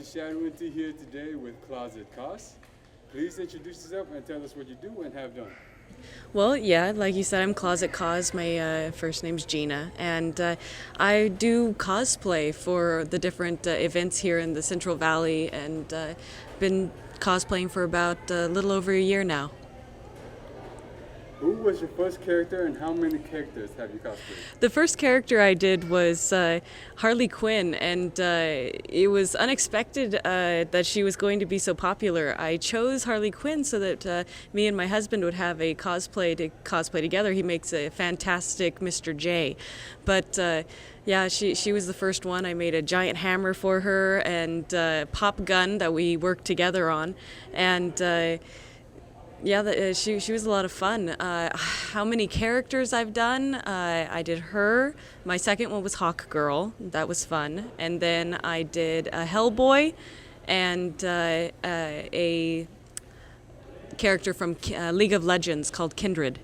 Shadowanty here today with ClosetCos. Please introduce yourself and tell us what you do and have done. Well, yeah, like you said, I'm ClosetCos. My first name's Gina, and I do cosplay for the different events here in the Central Valley, and been cosplaying for about a little over a year now. Who was your first character and how many characters have you cosplayed? The first character I did was Harley Quinn, and it was unexpected that she was going to be so popular. I chose Harley Quinn so that me and my husband would have a cosplay together. He makes a fantastic Mr. J. But yeah, she was the first one. I made a giant hammer for her and pop gun that we worked together on, and yeah, she was a lot of fun. How many characters I've done? I did her. My second one was Hawk Girl. That was fun. And then I did a Hellboy and a character from League of Legends called Kindred.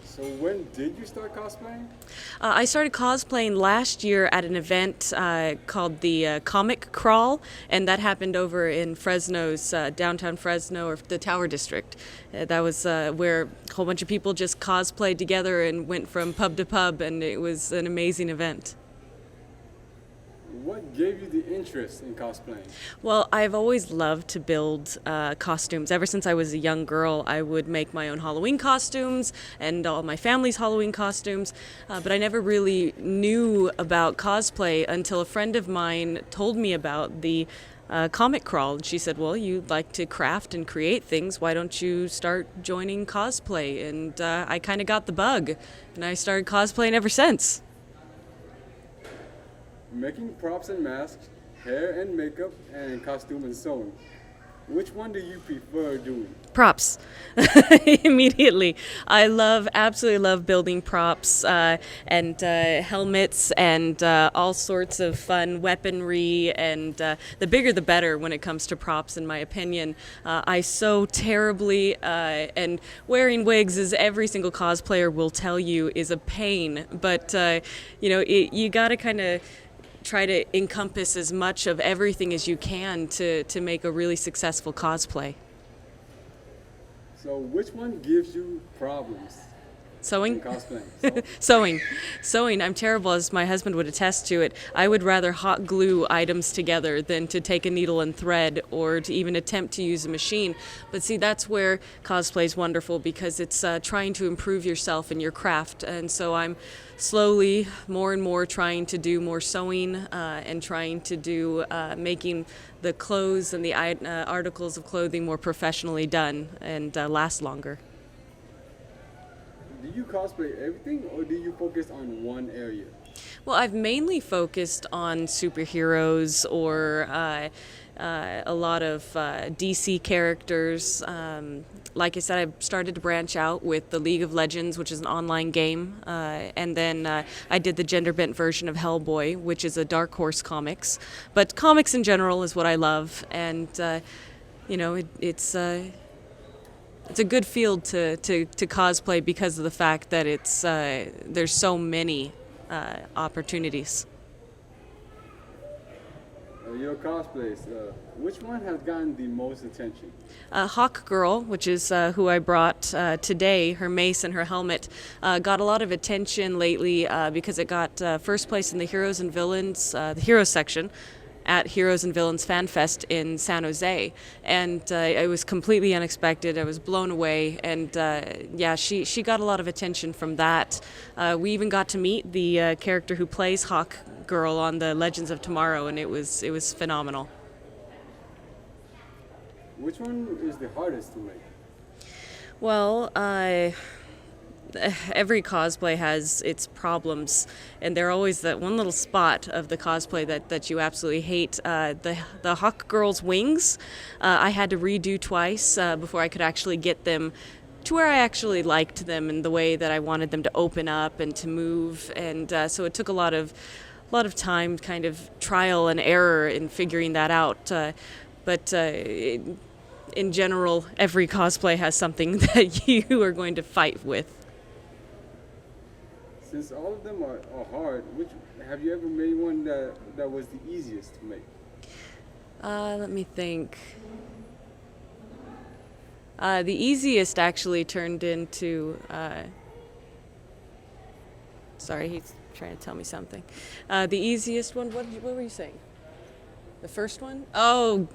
So when did you start cosplaying? I started cosplaying last year at an event called the Comic Crawl, and that happened over in Fresno's downtown Fresno, or the Tower District. That was where a whole bunch of people just cosplayed together and went from pub to pub, and it was an amazing event. What gave you the interest in cosplaying? Well, I've always loved to build costumes. Ever since I was a young girl, I would make my own Halloween costumes and all my family's Halloween costumes, but I never really knew about cosplay until a friend of mine told me about the Comic Crawl. And she said, well, you like to craft and create things. Why don't you start joining cosplay? And I kind of got the bug, and I started cosplaying ever since. Making props and masks, hair and makeup, and costume and sewing. Which one do you prefer doing? Props. Immediately. I absolutely love building props and helmets and all sorts of fun weaponry, and the bigger the better when it comes to props, in my opinion. I sew terribly, and wearing wigs, as every single cosplayer will tell you, is a pain, but you gotta kind of try to encompass as much of everything as you can to make a really successful cosplay. So which one gives you problems Sewing? in cosplaying? Sewing. I'm terrible, as my husband would attest to it. I would rather hot glue items together than to take a needle and thread or to even attempt to use a machine. But see, that's where cosplay is wonderful, because it's trying to improve yourself and your craft. And so I'm slowly, more and more, trying to do more sewing and trying to do making the clothes and the articles of clothing more professionally done and last longer. Do you cosplay everything or do you focus on one area? Well, I've mainly focused on superheroes or a lot of DC characters. Like I said, I started to branch out with the League of Legends, which is an online game, and then I did the gender-bent version of Hellboy, which is a Dark Horse comics. But comics in general is what I love, and it's a good field to cosplay because of the fact that there's so many opportunities. Your cosplays, which one has gotten the most attention? Hawk Girl, which is who I brought today, her mace and her helmet, got a lot of attention lately because it got first place in the Heroes and Villains, the Heroes section, at Heroes and Villains Fan Fest in San Jose, and it was completely unexpected. I was blown away, and yeah, she got a lot of attention from that. We even got to meet the character who plays Hawk Girl on the Legends of Tomorrow, and it was phenomenal. Which one is the hardest to make? Well, every cosplay has its problems, and there are always that one little spot of the cosplay that you absolutely hate. The Hawk Girl's wings, I had to redo twice before I could actually get them to where I actually liked them and the way that I wanted them to open up and to move, and so it took a lot of time, kind of trial and error in figuring that out. But in general, every cosplay has something that you are going to fight with. since all of them are hard, which have you ever made one that was the easiest to make? Let me think. The easiest actually turned into. Sorry, he's trying to tell me something. The easiest one. What were you saying? The first one? Oh,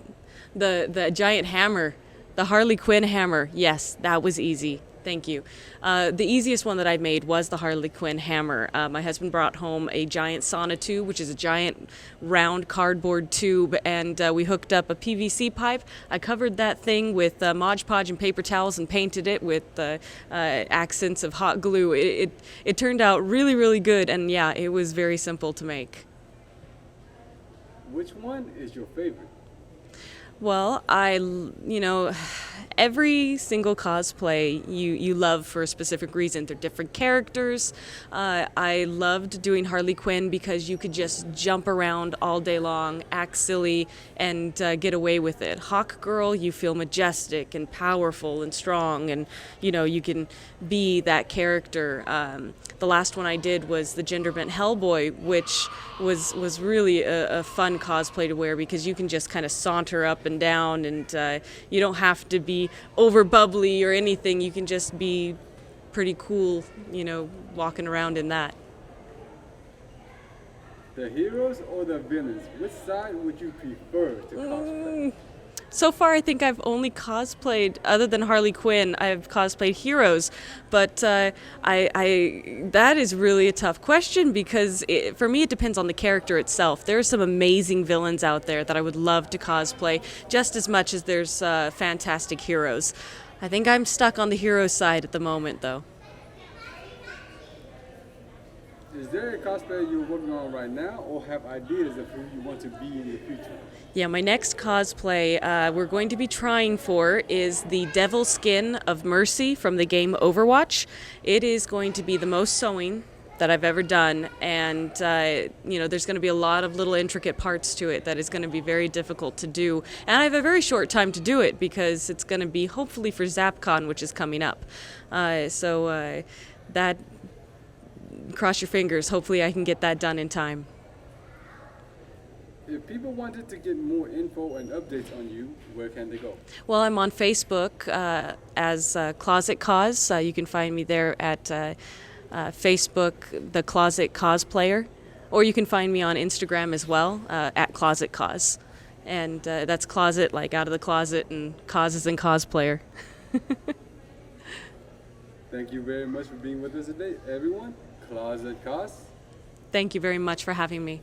the giant hammer, the Harley Quinn hammer. Yes, that was easy. Thank you. The easiest one that I made was the Harley Quinn hammer. My husband brought home a giant sauna tube, which is a giant round cardboard tube, and we hooked up a PVC pipe. I covered that thing with Mod Podge and paper towels and painted it with accents of hot glue. It turned out really, really good, and yeah, it was very simple to make. Which one is your favorite? Well, every single cosplay you love for a specific reason. They're different characters. I loved doing Harley Quinn because you could just jump around all day long, act silly, and get away with it. Hawk Girl, you feel majestic and powerful and strong, and you can be that character. The last one I did was the gender bent Hellboy, which was really a fun cosplay to wear because you can just kind of saunter up and down, and you don't have to be over bubbly or anything. You can just be pretty cool, walking around in that. The heroes or the villains? Which side would you prefer to cosplay? So far, I think I've only cosplayed, other than Harley Quinn, I've cosplayed heroes. But that is really a tough question because for me, it depends on the character itself. There are some amazing villains out there that I would love to cosplay just as much as there's fantastic heroes. I think I'm stuck on the hero side at the moment, though. Is there a cosplay you're working on right now or have ideas of who you want to be in the future? Yeah, my next cosplay we're going to be trying for is the devil skin of Mercy from the game Overwatch. It is going to be the most sewing that I've ever done, and there's going to be a lot of little intricate parts to it that is going to be very difficult to do. And I have a very short time to do it because it's going to be hopefully for ZapCon, which is coming up. That, cross your fingers, hopefully I can get that done in time. If people wanted to get more info and updates on you, where can they go? Well, I'm on Facebook as ClosetCos. You can find me there at Facebook, the Closet Cosplayer, or you can find me on Instagram as well at ClosetCos. And that's closet like out of the closet, and cause is in cosplayer. Thank you very much for being with us today, everyone. ClosetCos. Thank you very much for having me.